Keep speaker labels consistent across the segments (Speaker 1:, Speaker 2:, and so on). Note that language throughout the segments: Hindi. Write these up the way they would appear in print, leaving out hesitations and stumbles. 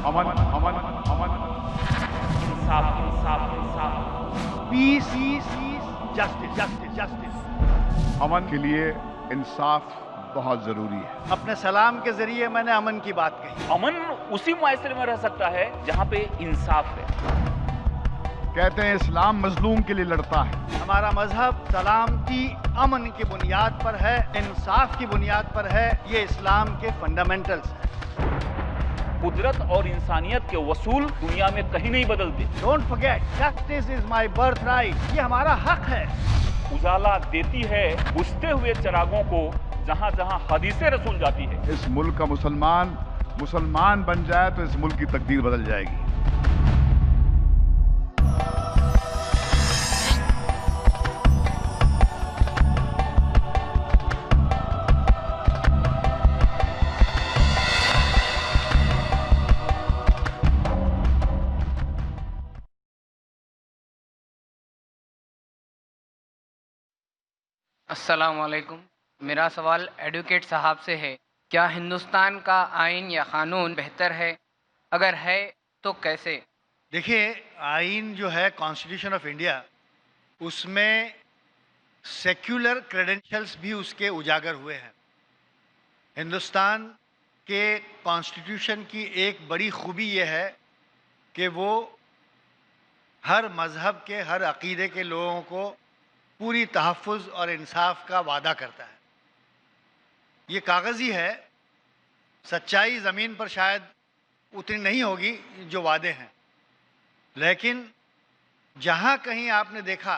Speaker 1: अमन अमन अमन,
Speaker 2: इंसाफ इंसाफ इंसाफ,
Speaker 3: पीस जस्टिस जस्टिस जस्टिस।
Speaker 1: अमन के लिए इंसाफ बहुत जरूरी है।
Speaker 3: अपने सलाम के जरिए मैंने अमन की बात कही।
Speaker 2: अमन उसी मुआशरे में रह सकता है जहाँ पे इंसाफ है।
Speaker 1: कहते हैं इस्लाम मजलूम के लिए लड़ता है।
Speaker 3: हमारा मजहब सलामती अमन की बुनियाद पर है, इंसाफ की बुनियाद पर है। ये इस्लाम के फंडामेंटल्स हैं।
Speaker 2: कुदरत और इंसानियत के वसूल दुनिया में कहीं नहीं बदलते।
Speaker 3: Don't forget, justice is my birth right. ये हमारा हक है।
Speaker 2: उजाला देती है बुझते हुए चिरागों को जहाँ जहाँ हदीसे रसूल जाती है।
Speaker 1: इस मुल्क का मुसलमान बन जाए तो इस मुल्क की तकदीर बदल जाएगी।
Speaker 4: अस्सलामुअलैकुम। मेरा सवाल एडवोकेट साहब से है, क्या हिंदुस्तान का आइन या क़ानून बेहतर है? अगर है तो कैसे?
Speaker 3: देखिए, आइन जो है कॉन्स्टिट्यूशन ऑफ इंडिया, उसमें सेक्युलर क्रेडेंशियल्स भी उसके उजागर हुए हैं। हिंदुस्तान के कॉन्स्टिट्यूशन की एक बड़ी खूबी यह है कि वो हर मज़हब के, हर अक़ीदे के लोगों को पूरी तहफ़्फ़ुज़ और इंसाफ का वादा करता है। ये कागज़ी है, सच्चाई ज़मीन पर शायद उतनी नहीं होगी जो वादे हैं, लेकिन जहाँ कहीं आपने देखा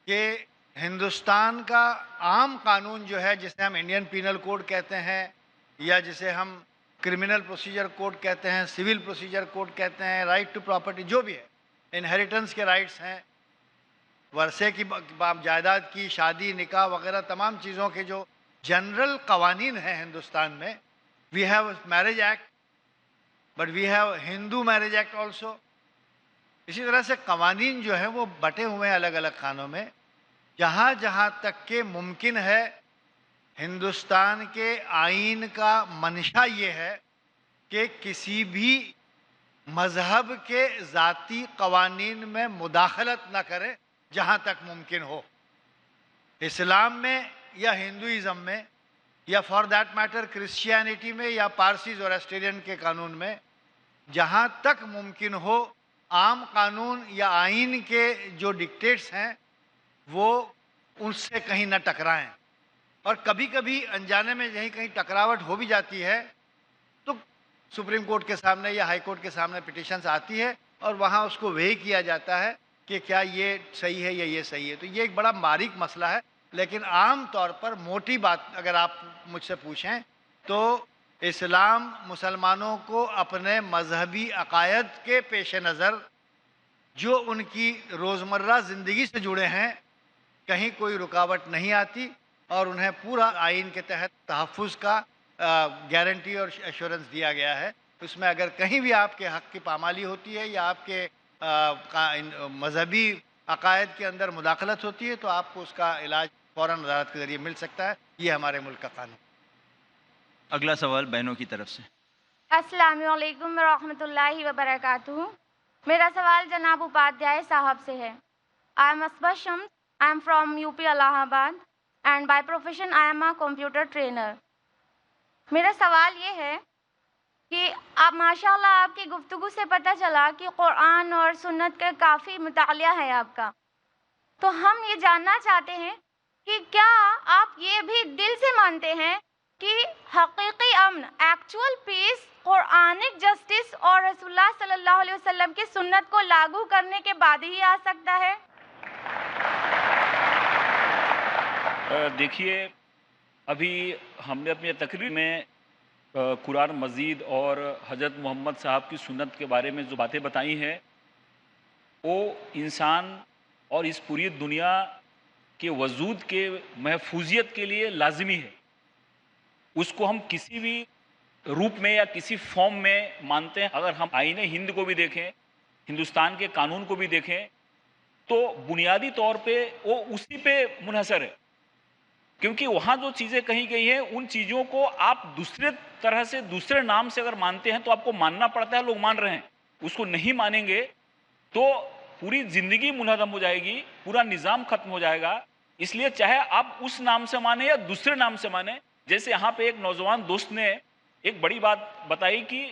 Speaker 3: कि हिंदुस्तान का आम कानून जो है, जिसे हम इंडियन पीनल कोड कहते हैं या जिसे हम क्रिमिनल प्रोसीजर कोड कहते हैं, सिविल प्रोसीजर कोड कहते हैं, राइट टू प्रॉपर्टी जो भी है, इनहेरिटेंस के राइट्स हैं, वर्षे की जायदाद की, शादी निकाह वगैरह तमाम चीज़ों के जो जनरल कवानीन हैं हिंदुस्तान में। We have marriage act, but we have Hindu marriage act also. इसी तरह से कवानीन जो है वो बटे हुए हैं अलग अलग खानों में। जहाँ जहाँ तक के मुमकिन है, हिंदुस्तान के आइन का मंशा ये है कि किसी भी मज़हब के ज़ाती कवानीन में मुदाखलत न करें जहाँ तक मुमकिन हो। इस्लाम में या हिंदुइज़म में या फॉर दैट मैटर क्रिश्चियनिटी में या पारसीज और ऑस्ट्रेलियन के कानून में, जहाँ तक मुमकिन हो आम कानून या आइन के जो डिक्टेट्स हैं वो उनसे कहीं न टकराएं। और कभी कभी अनजाने में यहीं कहीं टकरावट हो भी जाती है तो सुप्रीम कोर्ट के सामने या हाई कोर्ट के सामने पिटिशंस आती है और वहाँ उसको वे किया जाता है कि क्या ये सही है या ये सही है। तो ये एक बड़ा बारीक मसला है, लेकिन आम तौर पर मोटी बात अगर आप मुझसे पूछें तो इस्लाम मुसलमानों को अपने मजहबी अकायद के पेश नज़र जो उनकी रोज़मर्रा ज़िंदगी से जुड़े हैं, कहीं कोई रुकावट नहीं आती और उन्हें पूरा आइन के तहत तहफ़्फ़ुज़ का गारंटी और एश्योरेंस दिया गया है। उसमें अगर कहीं भी आपके हक़ की पामाली होती है या आपके मजहबी अकायद के अंदर मुदाखलत होती है तो आपको उसका इलाज फ़ौरन अदालत के ज़रिए मिल सकता है। ये हमारे मुल्क का कानून।
Speaker 5: अगला सवाल बहनों की तरफ से।
Speaker 6: अस्सलाम वालेकुम रहमतुल्लाहि व बरकातुहू। मेरा सवाल जनाब उपाध्याय साहब से है। I am Asba Shams, I am from UP Allahabad and by profession I am a computer trainer. मेरा सवाल ये है कि आप माशाल्लाह आपकी गुफ्तगू से पता चला कि कुरान और सुन्नत का काफ़ी मुतालिया है आपका। तो हम ये जानना चाहते हैं कि क्या आप ये भी दिल से मानते हैं कि हकीकी अमन, एक्चुअल पीस, कुरानिक जस्टिस और रसूलुल्लाह सल्लल्लाहु अलैहि वसल्लम की सुन्नत को लागू करने के बाद ही आ सकता है?
Speaker 2: देखिए, अभी हमने अपनी तकरीर में कुरान मजीद और हज़रत मोहम्मद साहब की सुन्नत के बारे में जो बातें बताई हैं वो इंसान और इस पूरी दुनिया के वजूद के महफूजियत के लिए लाजमी है। उसको हम किसी भी रूप में या किसी फॉर्म में मानते हैं। अगर हम आईने हिंद को भी देखें, हिंदुस्तान के कानून को भी देखें, तो बुनियादी तौर पे वो उसी पे मुनहसर है, क्योंकि वहाँ जो चीज़ें कही गई हैं उन चीज़ों को आप दूसरे तरह से दूसरे नाम से अगर मानते हैं तो आपको मानना पड़ता है, लोग मान रहे हैं। उसको नहीं मानेंगे तो पूरी जिंदगी मुनहदम हो जाएगी, पूरा निज़ाम खत्म हो जाएगा। इसलिए चाहे आप उस नाम से माने या दूसरे नाम से माने, जैसे यहाँ पे एक नौजवान दोस्त ने एक बड़ी बात बताई कि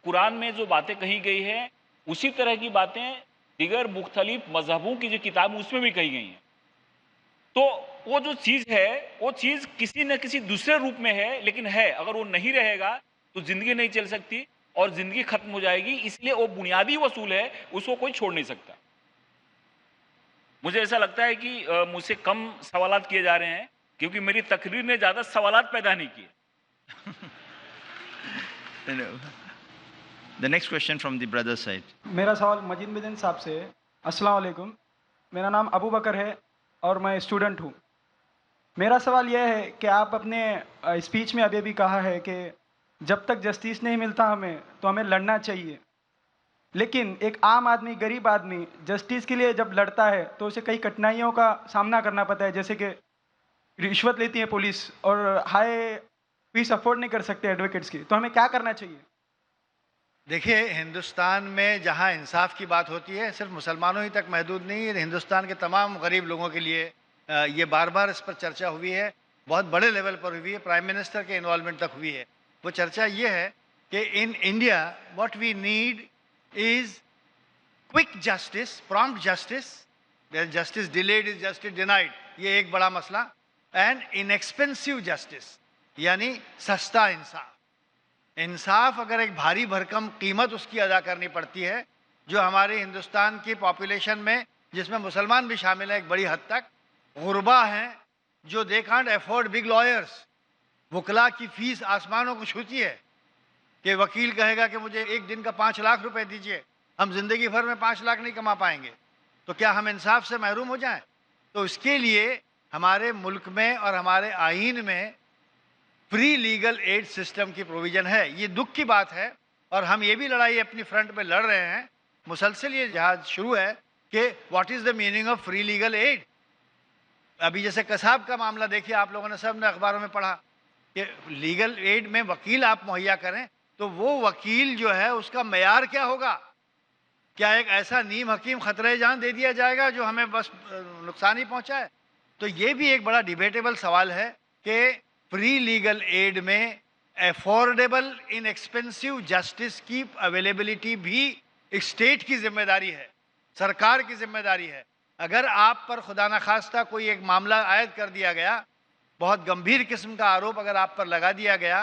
Speaker 2: कुरान में जो बातें कही गई है उसी तरह की बातें दिगर मुख्तलिफ मजहबों की जो किताब उसमें भी कही गई हैं। तो वो जो चीज़ है वो चीज़ किसी न किसी दूसरे रूप में है, लेकिन है। अगर वो नहीं रहेगा तो ज़िंदगी नहीं चल सकती और ज़िंदगी खत्म हो जाएगी। इसलिए वो बुनियादी वसूल है, उसको कोई छोड़ नहीं सकता। मुझे ऐसा लगता है कि मुझसे कम सवालात किए जा रहे हैं क्योंकि मेरी तकरीर ने ज़्यादा सवालात पैदा नहीं किए।
Speaker 5: The next question from the brother side.
Speaker 7: मेरा सवाल मजीद बिन साहब से है। अस्सलाम वालेकुम, मेरा नाम अबू बकर है और मैं स्टूडेंट हूँ। मेरा सवाल यह है कि आप अपने स्पीच में अभी कहा है कि जब तक जस्टिस नहीं मिलता हमें तो हमें लड़ना चाहिए, लेकिन एक आम आदमी, गरीब आदमी जस्टिस के लिए जब लड़ता है तो उसे कई कठिनाइयों का सामना करना पड़ता है, जैसे कि रिश्वत लेती है पुलिस और हाई फीस अफोर्ड नहीं कर सकते एडवोकेट्स की। तो हमें क्या करना चाहिए?
Speaker 3: देखिए, हिंदुस्तान में जहाँ इंसाफ की बात होती है सिर्फ मुसलमानों ही तक महदूद नहीं है, हिंदुस्तान के तमाम गरीब लोगों के लिए ये बार बार इस पर चर्चा हुई है, बहुत बड़े लेवल पर हुई है, प्राइम मिनिस्टर के इन्वॉल्वमेंट तक हुई है। वो चर्चा ये है कि in India what we need is quick justice, prompt justice. Justice delayed is justice denied, ये एक बड़ा मसला। एंड इनएक्सपेंसिव जस्टिस, यानी सस्ता इंसाफ। इंसाफ अगर एक भारी भरकम कीमत उसकी अदा करनी पड़ती है, जो हमारे हिंदुस्तान की पॉपुलेशन में, जिसमें मुसलमान भी शामिल हैं एक बड़ी हद तक, गुरबा हैं जो they can't afford big lawyers. वकला की फीस आसमानों को छूती है कि वकील कहेगा कि मुझे एक दिन का 5 लाख रुपए दीजिए, हम जिंदगी भर में 5 लाख नहीं कमा पाएंगे। तो क्या हम इंसाफ से महरूम हो जाएं? तो इसके लिए हमारे मुल्क में और हमारे आईन में फ्री लीगल एड सिस्टम की प्रोविज़न है। ये दुख की बात है और हम ये भी लड़ाई अपनी फ्रंट पे लड़ रहे हैं। मुसलसल ये जहाज शुरू है कि what is the meaning of free legal aid. अभी जैसे कसाब का मामला देखिए, आप लोगों ने सब ने अखबारों में पढ़ा कि लीगल एड में वकील आप मुहैया करें, तो वो वकील जो है उसका मेयार क्या होगा? क्या एक ऐसा नीम हकीम खतरे जान दे दिया जाएगा जो हमें बस नुकसान ही पहुँचाए? तो ये भी एक बड़ा डिबेटेबल सवाल है कि फ्री लीगल एड में अफोर्डेबल इनएक्सपेंसिव जस्टिस की अवेलेबिलिटी भी स्टेट की जिम्मेदारी है, सरकार की जिम्मेदारी है। अगर आप पर खुदा न खास्ता कोई एक मामला आयद कर दिया गया, बहुत गंभीर किस्म का आरोप अगर आप पर लगा दिया गया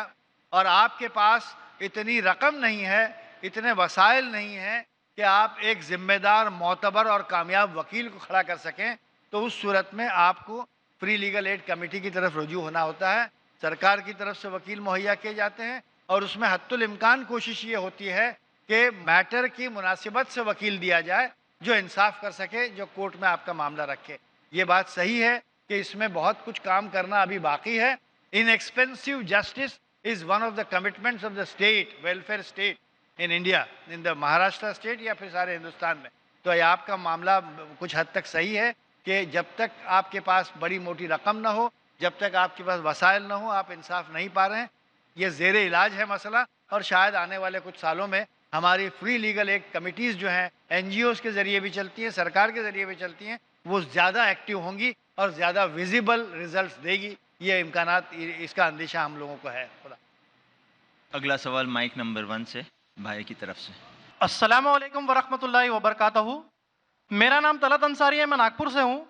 Speaker 3: और आपके पास इतनी रकम नहीं है, इतने वसाइल नहीं है कि आप एक जिम्मेदार, मोतबर और कामयाब वकील को खड़ा कर सकें, तो उस सूरत में आपको फ्री लीगल एड कमेटी की तरफ रुजू होना होता है। सरकार की तरफ से वकील मुहैया किए जाते हैं और उसमें हत्तुल इम्कान कोशिश ये होती है कि मैटर की मुनासिबत से वकील दिया जाए जो इंसाफ कर सके, जो कोर्ट में आपका मामला रखे। ये बात सही है कि इसमें बहुत कुछ काम करना अभी बाकी है। Inexpensive justice is one of the commitments of the state, welfare state in India, in the Maharashtra state या फिर सारे हिंदुस्तान में। तो ये आपका मामला कुछ हद तक सही है कि जब तक आपके पास बड़ी मोटी रकम ना हो, जब तक आपके पास वसाइल ना हो, आप इंसाफ नहीं पा रहे हैं। ये ज़ेर इलाज है मसला, और शायद आने वाले कुछ सालों में हमारी फ्री लीगल एड कमिटीज़ जो हैं, NGOs के ज़रिए भी चलती हैं, सरकार के ज़रिए भी चलती हैं, वो ज़्यादा एक्टिव होंगी और ज़्यादा विजिबल रिजल्ट्स देगी। ये इम्कानात, इसका अंदेशा हम लोगों को है। खुदा।
Speaker 5: अगला सवाल माइक नंबर 1 से भाई की तरफ से।
Speaker 8: अस्सलाम वालेकुम वरहमतुल्लाहि वबरकातहू। मेरा नाम तलत अंसारी है, मैं नागपुर से हूँ।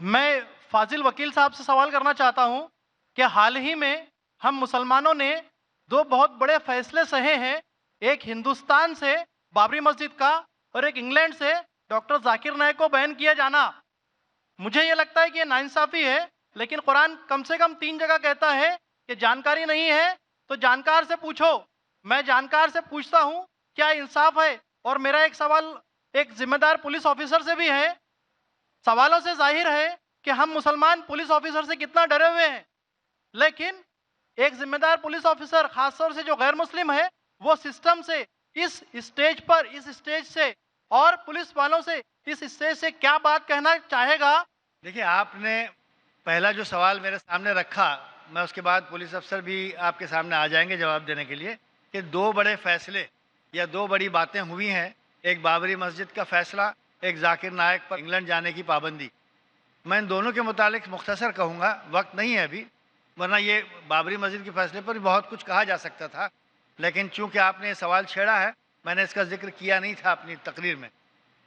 Speaker 8: मैं फाजिल वकील साहब से सवाल करना चाहता हूँ कि हाल ही में हम मुसलमानों ने 2 बहुत बड़े फैसले सहे हैं, एक हिंदुस्तान से बाबरी मस्जिद का और एक इंग्लैंड से डॉक्टर जाकिर नायक को बैन किया जाना। मुझे ये लगता है कि ये नाइंसाफ़ी है, लेकिन कुरान कम से कम 3 जगह कहता है कि जानकारी नहीं है तो जानकार से पूछो। मैं जानकार से पूछता हूँ क्या इंसाफ है? और मेरा एक सवाल एक जिम्मेदार पुलिस ऑफिसर से भी है। सवालों से जाहिर है कि हम मुसलमान पुलिस ऑफिसर से कितना डरे हुए हैं, लेकिन एक जिम्मेदार पुलिस ऑफिसर खासतौर से जो गैर मुस्लिम है, वो सिस्टम से इस स्टेज पर, इस स्टेज से और पुलिस वालों से इस स्टेज से क्या बात कहना चाहेगा?
Speaker 3: देखिए, आपने पहला जो सवाल मेरे सामने रखा मैं उसके बाद पुलिस अफसर भी आपके सामने आ जाएंगे जवाब देने के लिए, कि दो बड़े फैसले या दो बड़ी बातें हुई हैं। एक बाबरी मस्जिद का फैसला, एक जाकिर नायक पर इंग्लैंड जाने की पाबंदी। मैं इन दोनों के मुतालिक मुख्तसर कहूँगा, वक्त नहीं है अभी, वरना ये बाबरी मस्जिद के फैसले पर भी बहुत कुछ कहा जा सकता था, लेकिन चूंकि आपने ये सवाल छेड़ा है, मैंने इसका जिक्र किया नहीं था अपनी तकरीर में।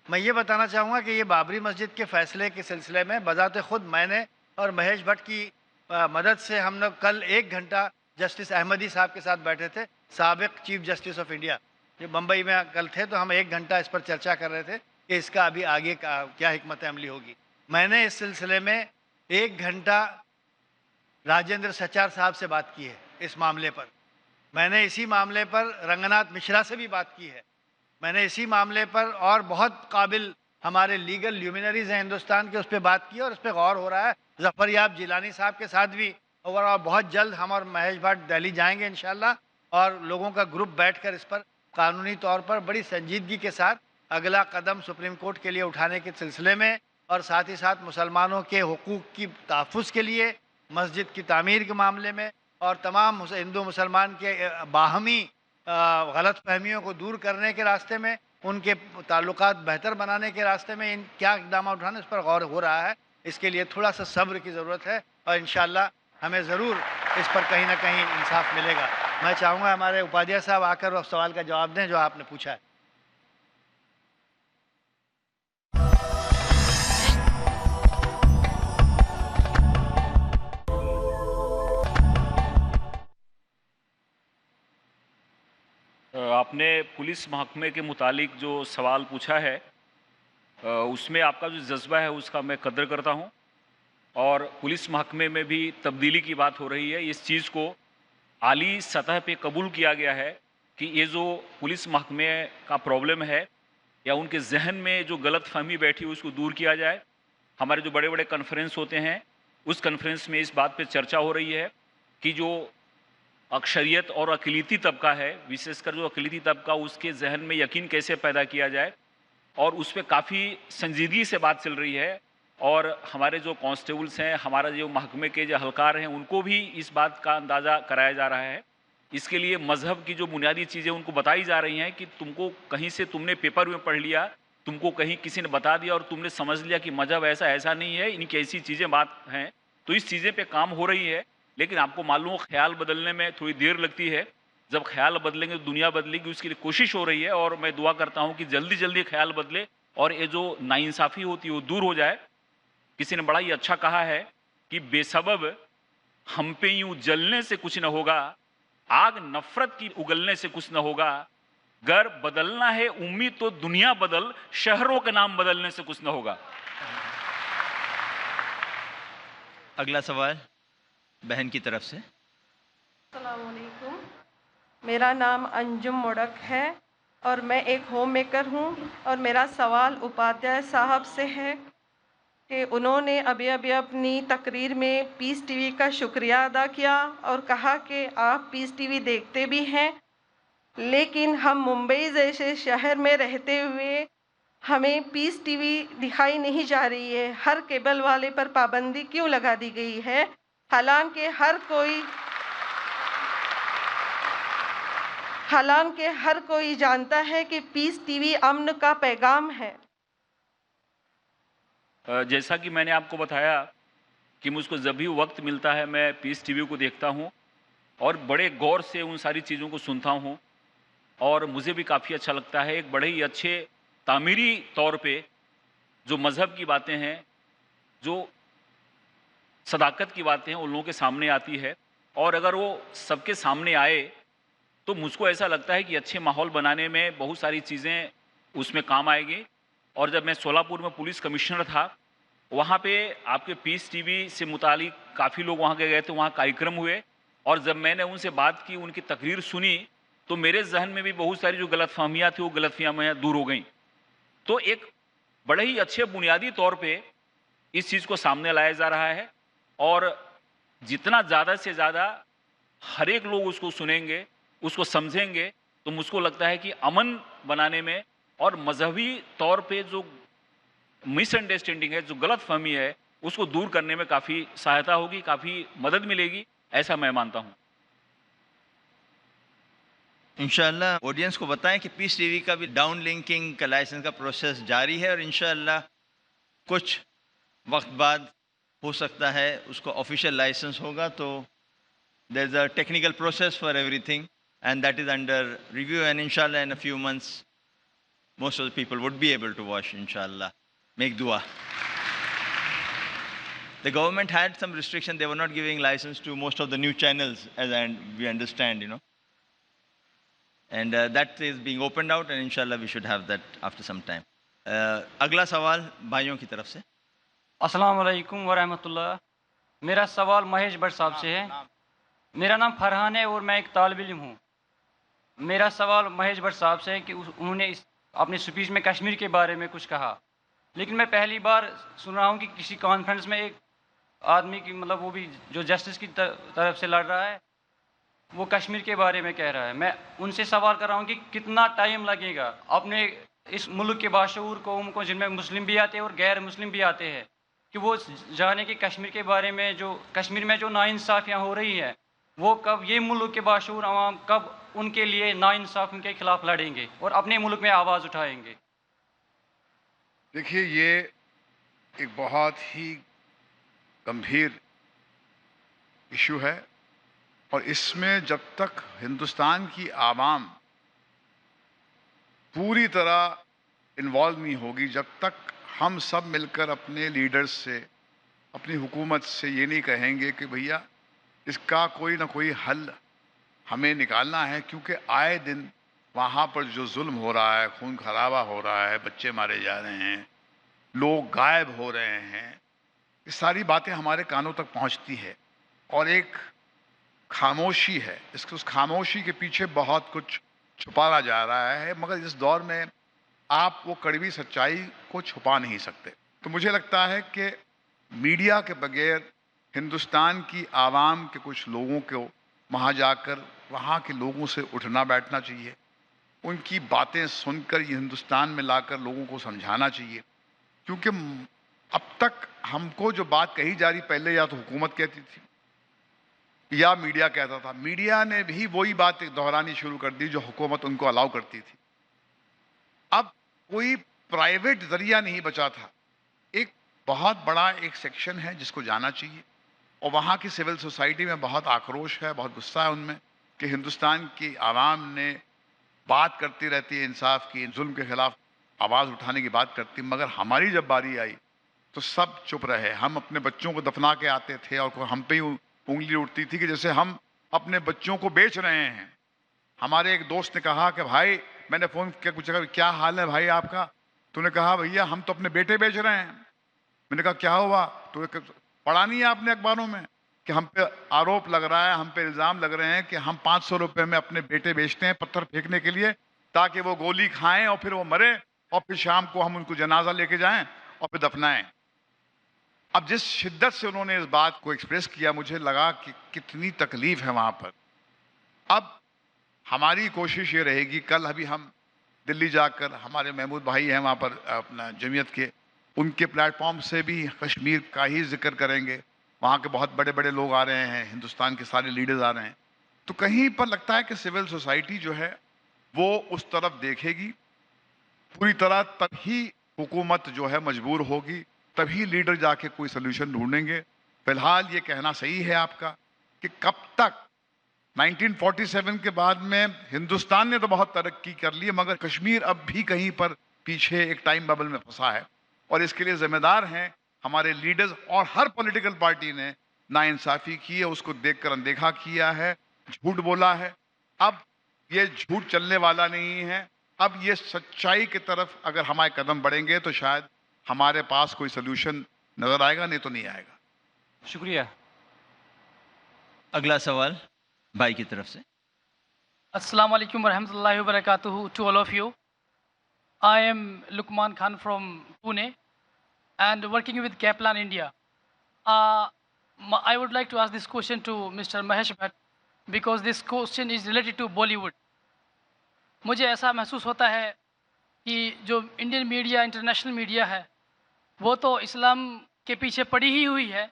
Speaker 3: मैं ये बताना चाहूँगा कि ये बाबरी मस्जिद के फैसले के सिलसिले में बज़ाते ख़ुद मैंने और महेश भट्ट की मदद से हम लोग कल 1 घंटा जस्टिस अहमदी साहब के साथ बैठे थे, साबिक़ चीफ जस्टिस ऑफ इंडिया, जो बम्बई में कल थे, तो हम 1 घंटा इस पर चर्चा कर रहे थे कि इसका अभी आगे का क्या हिकमत अमली होगी। मैंने इस सिलसिले में 1 घंटा राजेंद्र सचार साहब से बात की है इस मामले पर। मैंने इसी मामले पर रंगनाथ मिश्रा से भी बात की है। मैंने इसी मामले पर और बहुत काबिल हमारे लीगल ल्यूमिनरीज हैं हिंदुस्तान के, उस पर बात की और उस पर गौर हो रहा है। ज़फ़र याब जिलानी साहब के साथ भी, और बहुत जल्द हम और महेश भट्ट दिल्ली जाएंगे इंशाल्लाह, और लोगों का ग्रुप बैठकर इस पर कानूनी तौर पर बड़ी संजीदगी के साथ अगला कदम सुप्रीम कोर्ट के लिए उठाने के सिलसिले में, और साथ ही साथ मुसलमानों के हुकूक़ की तहफ़्फ़ुज़ के लिए, मस्जिद की तामीर के मामले में, और तमाम हिंदू मुसलमान के बाहमी गलत फहमियों को दूर करने के रास्ते में, उनके ताल्लुकात बेहतर बनाने के रास्ते में इन क्या इक़दाम उठाने, इस पर गौर हो रहा है। इसके लिए थोड़ा सा सब्र की ज़रूरत है, और इंशाअल्लाह हमें ज़रूर इस पर कहीं ना कहीं इंसाफ मिलेगा। मैं चाहूँगा हमारे उपाध्याय साहब आकर उस सवाल का जवाब दें जो आपने पूछा है।
Speaker 2: आपने पुलिस महकमे के मुतालिक जो सवाल पूछा है, उसमें आपका जो जज्बा है उसका मैं कदर करता हूं, और पुलिस महकमे में भी तब्दीली की बात हो रही है। इस चीज़ को आली सतह पे कबूल किया गया है कि ये जो पुलिस महकमे का प्रॉब्लम है या उनके जहन में जो गलत फहमी बैठी है उसको दूर किया जाए। हमारे जो बड़े बड़े कॉन्फ्रेंस होते हैं, उस कॉन्फ्रेंस में इस बात पे चर्चा हो रही है कि जो अक्सरियत और अक़लियती तबका है, विशेषकर जो अक़लियती तबका, उसके जहन में यकीन कैसे पैदा किया जाए, और उस पर काफ़ी संजीदगी से बात चल रही है। और हमारे जो कांस्टेबल्स हैं, हमारा जो महकमे के जो हलकार हैं, उनको भी इस बात का अंदाज़ा कराया जा रहा है। इसके लिए मज़हब की जो बुनियादी चीज़ें उनको बताई जा रही हैं कि तुमको कहीं से तुमने पेपर में पढ़ लिया, तुमको कहीं किसी ने बता दिया और तुमने समझ लिया कि मज़हब ऐसा नहीं है, इनकी ऐसी चीज़ें बात हैं। तो इस चीज़ें पे काम हो रही है, लेकिन आपको मालूम हो ख्याल बदलने में थोड़ी देर लगती है। जब ख्याल बदलेंगे तो दुनिया बदलेगी, उसके लिए कोशिश हो रही है, और मैं दुआ करता हूँ कि जल्दी जल्दी ख्याल बदले और ये जो नाइंसाफ़ी होती है वो दूर हो जाए। किसी ने बड़ा ही अच्छा कहा है कि बेसबब हम पे यूं जलने से कुछ न होगा, आग नफरत की उगलने से कुछ न होगा, गर बदलना है उम्मीद तो दुनिया बदल, शहरों के नाम बदलने से कुछ न होगा।
Speaker 5: अगला सवाल बहन की तरफ से।
Speaker 9: अस्सलाम वालेकुम, मेरा नाम अंजुम मोड़क है और मैं एक होम मेकर हूँ, और मेरा सवाल उपाध्याय साहब से है कि उन्होंने अभी अपनी तकरीर में पीस टीवी का शुक्रिया अदा किया और कहा कि आप पीस टीवी देखते भी हैं, लेकिन हम मुंबई जैसे शहर में रहते हुए हमें पीस टीवी दिखाई नहीं जा रही है। हर केबल वाले पर पाबंदी क्यों लगा दी गई है, हालांकि हर कोई जानता है कि पीस टीवी अमन का पैगाम है।
Speaker 2: जैसा कि मैंने आपको बताया कि मुझको जब भी वक्त मिलता है मैं पीस टीवी को देखता हूँ और बड़े गौर से उन सारी चीज़ों को सुनता हूँ, और मुझे भी काफ़ी अच्छा लगता है। एक बड़े ही अच्छे तामीरी तौर पे जो मज़हब की बातें हैं, जो सदाकत की बातें हैं, उन लोगों के सामने आती है, और अगर वो सबके सामने आए तो मुझको ऐसा लगता है कि अच्छे माहौल बनाने में बहुत सारी चीज़ें उसमें काम आएगी। और जब मैं सोलापुर में पुलिस कमिश्नर था, वहाँ पे आपके पीस टीवी से मुतालिक काफ़ी लोग वहाँ गए थे, वहाँ कार्यक्रम हुए, और जब मैंने उनसे बात की, उनकी तकरीर सुनी, तो मेरे जहन में भी बहुत सारी जो गलतफहमियाँ थी वो गलतफहमियाँ दूर हो गई। तो एक बड़े ही अच्छे बुनियादी तौर पे इस चीज़ को सामने लाया जा रहा है, और जितना ज़्यादा से ज़्यादा हर एक लोग उसको सुनेंगे, उसको समझेंगे, तो मुझको लगता है कि अमन बनाने में और मजहबी तौर पे जो मिसअंडरस्टैंडिंग है, जो गलत फहमी है, उसको दूर करने में काफ़ी सहायता होगी, काफ़ी मदद मिलेगी। ऐसा मैं मानता हूँ।
Speaker 5: इंशाल्लाह ऑडियंस को बताएं कि पीस टीवी का भी डाउन लिंकिंग का लाइसेंस का प्रोसेस जारी है और इंशाल्लाह कुछ वक्त बाद हो सकता है उसको ऑफिशियल लाइसेंस होगा। तो there is a technical process for everything and that is under review and इंशाल्लाह in a few months most of the people would be able to watch, inshallah. Make dua. The government had some restriction. They were not giving license to most of the new channels, as we understand, And that is being opened out, and inshallah we should have that after some time. अगला सवाल भाइयों की तरफ से।
Speaker 10: अस्सलाम वालेकुम व रहमतुल्लाह। मेरा सवाल महेश भट्ट साहब से है। मेरा नाम फरहान है और मैं एक तालिब इल्म हूँ। मेरा सवाल महेश भट्ट साहब से है कि उन्होंने अपनी स्पीच में कश्मीर के बारे में कुछ कहा, लेकिन मैं पहली बार सुन रहा हूँ कि किसी कॉन्फ्रेंस में एक आदमी की मतलब वो भी जो जस्टिस की तरफ से लड़ रहा है वो कश्मीर के बारे में कह रहा है। मैं उनसे सवाल कर रहा हूँ कि कितना टाइम लगेगा अपने इस मुल्क के बाशऊर कौम को, जिनमें मुस्लिम भी आते हैं और गैर मुस्लिम भी आते हैं, कि वो जाने कि कश्मीर के बारे में जो कश्मीर में जो नाइंसाफ़ियाँ हो रही हैं वो कब ये मुल्क के बाशऊर अवाम कब उनके लिए नाइंसाफ़ियों के खिलाफ लड़ेंगे और अपने मुल्क में आवाज़ उठाएंगे।
Speaker 1: देखिए, ये एक बहुत ही गंभीर इशू है और इसमें जब तक हिंदुस्तान की आवाम पूरी तरह इन्वॉल्व नहीं होगी, जब तक हम सब मिलकर अपने लीडर्स से, अपनी हुकूमत से ये नहीं कहेंगे कि भैया इसका कोई ना कोई हल हमें निकालना है, क्योंकि आए दिन वहाँ पर जो जुल्म हो रहा है, खून खराबा हो रहा है, बच्चे मारे जा रहे हैं, लोग गायब हो रहे हैं, ये सारी बातें हमारे कानों तक पहुँचती है और एक खामोशी है। उस खामोशी के पीछे बहुत कुछ छुपाया जा रहा है, मगर इस दौर में आप वो कड़वी सच्चाई को छुपा नहीं सकते। तो मुझे लगता है कि मीडिया के बगैर हिंदुस्तान की आवाम के कुछ लोगों को वहाँ जाकर वहाँ के लोगों से उठना बैठना चाहिए, उनकी बातें सुनकर ये हिंदुस्तान में लाकर लोगों को समझाना चाहिए, क्योंकि अब तक हमको जो बात कही जा रही, पहले या तो हुकूमत कहती थी या मीडिया कहता था। मीडिया ने भी वही बात दोहरानी शुरू कर दी जो हुकूमत उनको अलाउ करती थी। अब कोई प्राइवेट जरिया नहीं बचा था। एक बहुत बड़ा एक सेक्शन है जिसको जाना चाहिए और वहाँ की सिविल सोसाइटी में बहुत आक्रोश है, बहुत गुस्सा है उनमें कि हिंदुस्तान की आवाम ने बात करती रहती है इंसाफ की, जुल्म के खिलाफ आवाज़ उठाने की बात करती, मगर हमारी जब बारी आई तो सब चुप रहे। हम अपने बच्चों को दफना के आते थे और हम पे ही उंगली उठती थी कि जैसे हम अपने बच्चों को बेच रहे हैं। हमारे एक दोस्त ने कहा कि भाई, मैंने फ़ोन किया, पूछा क्या हाल है भाई आपका? तूने कहा भैया हम तो अपने बेटे बेच रहे हैं। मैंने कहा क्या हुआ? तो पढ़ा नहीं है आपने अखबारों में कि हम पे आरोप लग रहा है, हम पे इल्ज़ाम लग रहे हैं कि हम 500 रुपये में अपने बेटे बेचते हैं पत्थर फेंकने के लिए, ताकि वो गोली खाएं और फिर वो मरे और फिर शाम को हम उनको जनाजा लेके जाएं और फिर दफनाएं। अब जिस शिद्दत से उन्होंने इस बात को एक्सप्रेस किया, मुझे लगा कि कितनी तकलीफ है वहाँ पर। अब हमारी कोशिश ये रहेगी, कल अभी हम दिल्ली जाकर, हमारे महमूद भाई हैं वहाँ पर अपना जमीयत के, उनके प्लेटफॉर्म से भी कश्मीर का ही जिक्र करेंगे। वहाँ के बहुत बड़े बड़े लोग आ रहे हैं, हिंदुस्तान के सारे लीडर्स आ रहे हैं। तो कहीं पर लगता है कि सिविल सोसाइटी जो है वो उस तरफ देखेगी पूरी तरह, तभी हुकूमत जो है मजबूर होगी, तभी लीडर जाके कोई सोल्यूशन ढूंढेंगे। फिलहाल ये कहना सही है आपका कि कब तक 1947 के बाद में हिंदुस्तान ने तो बहुत तरक्की कर ली, मगर कश्मीर अब भी कहीं पर पीछे एक टाइम बबल में फंसा है और इसके लिए जिम्मेदार हैं हमारे लीडर्स। और हर पॉलिटिकल पार्टी ने नाइंसाफ़ी की है, उसको देखकर अनदेखा किया है, झूठ बोला है। अब ये झूठ चलने वाला नहीं है। अब ये सच्चाई की तरफ अगर हमारे कदम बढ़ेंगे तो शायद हमारे पास कोई सोल्यूशन नजर आएगा, नहीं तो नहीं आएगा।
Speaker 10: शुक्रिया।
Speaker 5: अगला सवाल भाई की तरफ से।
Speaker 11: अस्सलाम वालेकुम वरहमतुल्लाहि वबरकातुहू to all of you. I am Lukman Khan from Pune and working with Kaplan India. I would like to ask this question to Mr. Mahesh Bhatt because this question is related to Bollywood. मुझे ऐसा महसूस होता है कि जो इंडियन मीडिया, इंटरनेशनल मीडिया है, वो तो इस्लाम के पीछे पड़ी ही हुई है,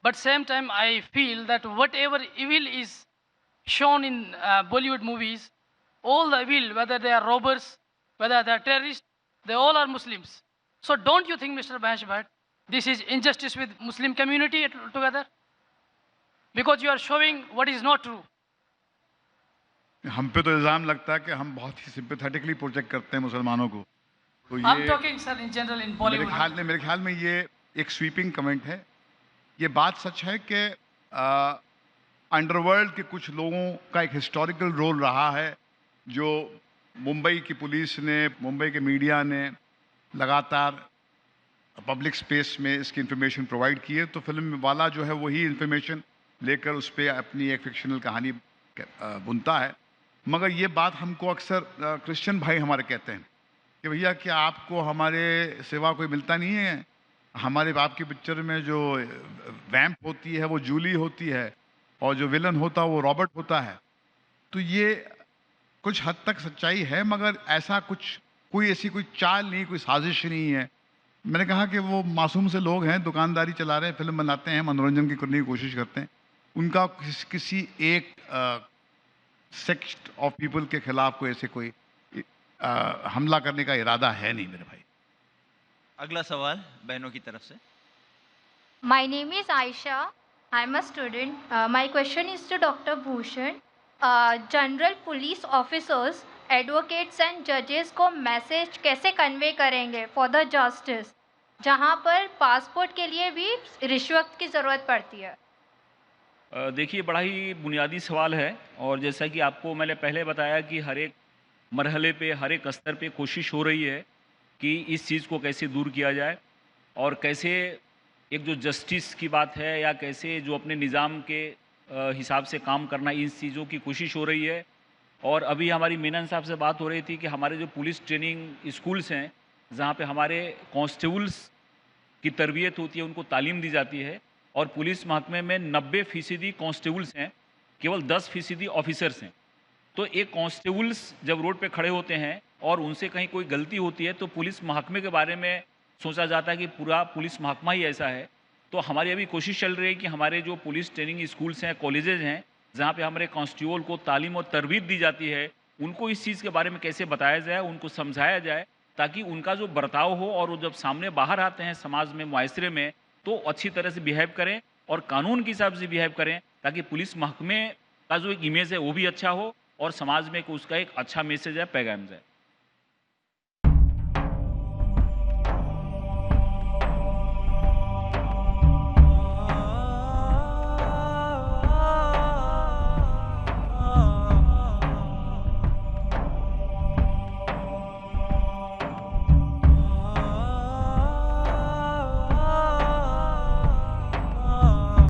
Speaker 11: but same time I feel that whatever evil is shown in Bollywood movies, all the evil, whether they are robbers, whether they are terrorists, they all are Muslims. So don't you think, Mr. Mahesh Bhatt, this is injustice with Muslim community together? Because you are showing what is not true.
Speaker 1: हम पे तो इल्ज़ाम लगता है कि हम बहुत ही सिंपैथेटिकली प्रोजेक्ट करते हैं मुसलमानों को, तो
Speaker 11: I'm
Speaker 1: ये
Speaker 11: talking, sir, in general in Bollywood.
Speaker 1: मेरे ख्याल में ये एक स्वीपिंग कमेंट है। ये बात सच है कि अंडरवर्ल्ड के कुछ लोगों का एक हिस्टोरिकल रोल रहा है, जो मुंबई की पुलिस ने, मुंबई के मीडिया ने लगातार पब्लिक स्पेस में इसकी इन्फॉर्मेशन प्रोवाइड की है। तो फिल्म वाला जो है वही इन्फॉर्मेशन लेकर उस पर अपनी एक फिक्शनल कहानी बुनता है। मगर ये बात हमको अक्सर क्रिश्चियन भाई हमारे कहते हैं कि भैया क्या आपको हमारे सिवा कोई मिलता नहीं है? हमारे बाप की पिक्चर में जो वैम्प होती है वो जूली होती है और जो विलन होता है वो रॉबर्ट होता है। तो ये कुछ हद तक सच्चाई है, मगर ऐसा कोई ऐसी कोई चाल नहीं, कोई साजिश नहीं है। मैंने कहा कि वो मासूम से लोग हैं, दुकानदारी चला रहे हैं, फिल्म बनाते हैं, मनोरंजन की करने की कोशिश करते हैं। उनका किसी एक सेक्ट ऑफ पीपल के खिलाफ कोई ऐसे कोई हमला करने का इरादा है नहीं मेरे भाई।
Speaker 5: अगला सवाल बहनों की तरफ से।
Speaker 12: My name is Aisha. I'm a student. My question is to Dr. Bhushan. General police officers, advocates and judges को मैसेज कैसे कन्वे करेंगे फॉर द जस्टिस, जहाँ पर पासपोर्ट के लिए भी रिश्वत की ज़रूरत पड़ती है?
Speaker 2: देखिए, बड़ा ही बुनियादी सवाल है, और जैसा कि आपको मैंने पहले बताया कि हर एक मरहले पे, हर एक स्तर पे कोशिश हो रही है कि इस चीज़ को कैसे दूर किया जाए, और कैसे एक जो जस्टिस की बात है या कैसे जो अपने निज़ाम के हिसाब से काम करना, इन चीज़ों की कोशिश हो रही है। और अभी हमारी मेनन साहब से बात हो रही थी कि हमारे जो पुलिस ट्रेनिंग स्कूल्स हैं, जहाँ पे हमारे कांस्टेबल्स की तरबियत होती है, उनको तालीम दी जाती है, और पुलिस महकमे में 90% कांस्टेबल्स हैं, केवल 10% ऑफिसर्स हैं। तो एक कांस्टेबल्स जब रोड पे खड़े होते हैं और उनसे कहीं कोई गलती होती है तो पुलिस महकमे के बारे में सोचा जाता है कि पूरा पुलिस महकमा ही ऐसा है। तो हमारी अभी कोशिश चल रही है कि हमारे जो पुलिस ट्रेनिंग स्कूल्स हैं, कॉलेजेज हैं, जहाँ पे हमारे कांस्टेबल को तालीम और तरबियत दी जाती है, उनको इस चीज़ के बारे में कैसे बताया जाए, उनको समझाया जाए, ताकि उनका जो बर्ताव हो और वो जब सामने बाहर आते हैं समाज में, मुआशरे में, तो अच्छी तरह से बिहेव करें और कानून के हिसाब से बिहेव करें, ताकि पुलिस महकमे का जो एक इमेज है वो भी अच्छा हो और समाज में उसका एक अच्छा मैसेज है, पैगाम जाए।